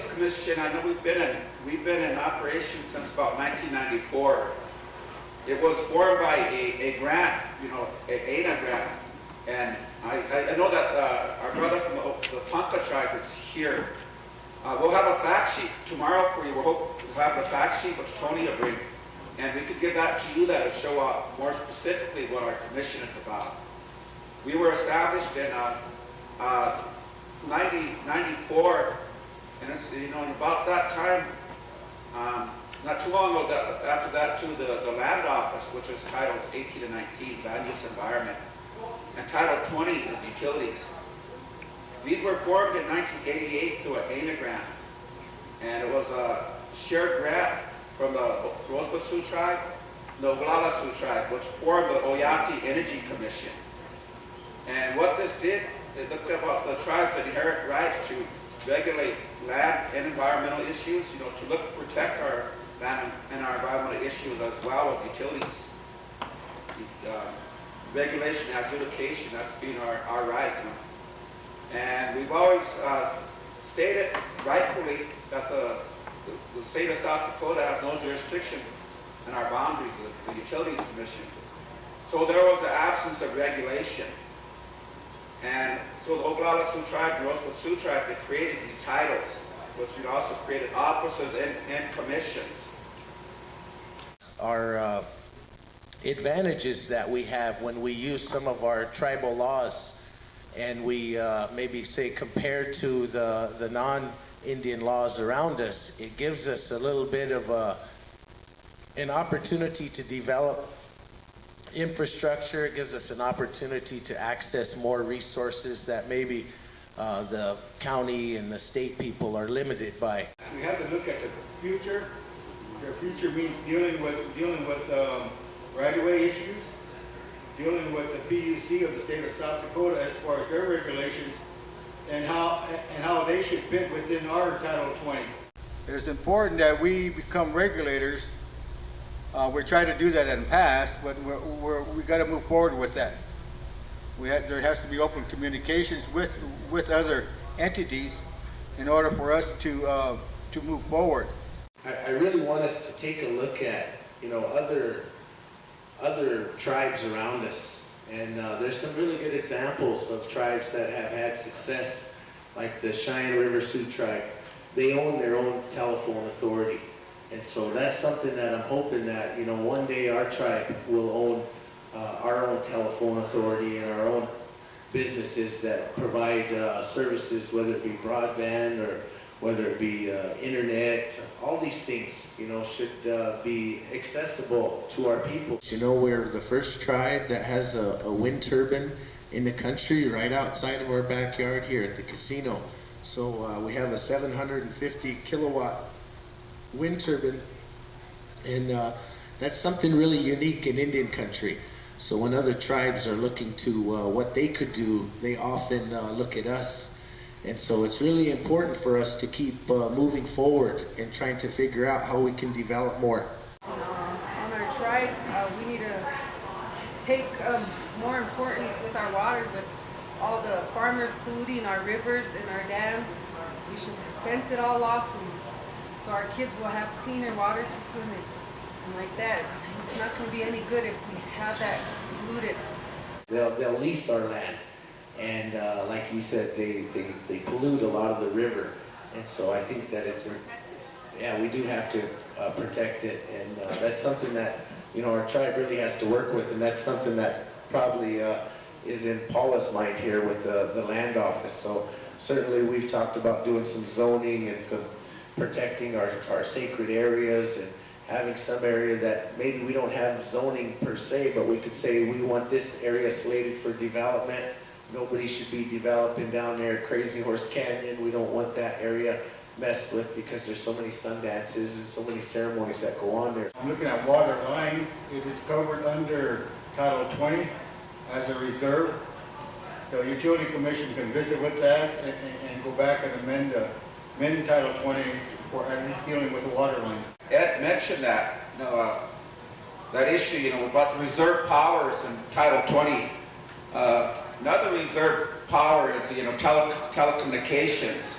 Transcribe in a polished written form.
Utilities Commission, I know we've been in operation since about 1994. It was formed by a grant, an ANA grant, and I know that our brother from the Ponca tribe is here. We'll have a fact sheet tomorrow for you. We'll have a fact sheet which Tony will bring, and we could give that to you that'll show up more specifically what our commission is about. We were established in 1994, and it's, about that time, not too long ago, after that too, the land office, which is titles 18 and 19, land use environment, and title 20 is utilities. These were formed in 1988 through an ANA grant, and it was a shared grant from the Rosebud Sioux tribe, the Oglala Sioux tribe, which formed the Oyate Energy Commission. And what this did, it looked about the tribe's inherent rights to regulate land and environmental issues, to protect our land and our environmental issues as well as utilities. Regulation and adjudication, that's been our right. And we've always stated rightfully that the state of South Dakota has no jurisdiction in our boundaries, the Utilities Commission. So there was an absence of regulation. And so the Oglala Sioux tribe and Rosebud Sioux tribe, they created these titles, which we also created officers and commissions. Our advantages that we have when we use some of our tribal laws, and we maybe say compared to the non-Indian laws around us, it gives us a little bit of an opportunity to develop infrastructure. It gives us an opportunity to access more resources that maybe the county and the state people are limited by. We have to look at the future. The future means dealing with right-of-way issues, dealing with the PUC of the state of South Dakota as far as their regulations and how they should fit within our Title 20. It's important that we become regulators. We're trying to do that in the past, but we got to move forward with that. There has to be open communications with other entities in order for us to move forward. I really want us to take a look at other tribes around us, and there's some really good examples of tribes that have had success, like the Cheyenne River Sioux tribe. They own their own telephone authority. And so that's something that I'm hoping that, one day our tribe will own our own telephone authority and our own businesses that provide services, whether it be broadband or whether it be internet. All these things, should be accessible to our people. We're the first tribe that has a wind turbine in the country right outside of our backyard here at the casino. So we have a 750 kilowatt wind turbine, and that's something really unique in Indian country. So when other tribes are looking to what they could do, they often look at us. And so it's really important for us to keep moving forward and trying to figure out how we can develop more. On our tribe, we need to take more importance with our water, with all the farmers polluting our rivers and our dams. We should fence it all off, so our kids will have cleaner water to swim in. And like that, it's not going to be any good if we have that polluted. They'll lease our land, and like you said, they pollute a lot of the river. And so I think that we do have to protect it, and that's something that our tribe really has to work with, and that's something that probably is in Paula's mind here with the land office. So certainly we've talked about doing some zoning and some protecting our sacred areas, and having some area that maybe we don't have zoning per se, but we could say we want this area slated for development. Nobody should be developing down there Crazy Horse Canyon. We don't want that area messed with because there's so many sun dances and so many ceremonies that go on there. I'm looking at water lines. It is covered under Title 20 as a reserve. The Utility Commission can visit with that and go back and amend Title 20 for at least dealing with the water lines. Ed mentioned that, that issue, about the reserve powers in Title 20. Another reserve power is, telecommunications.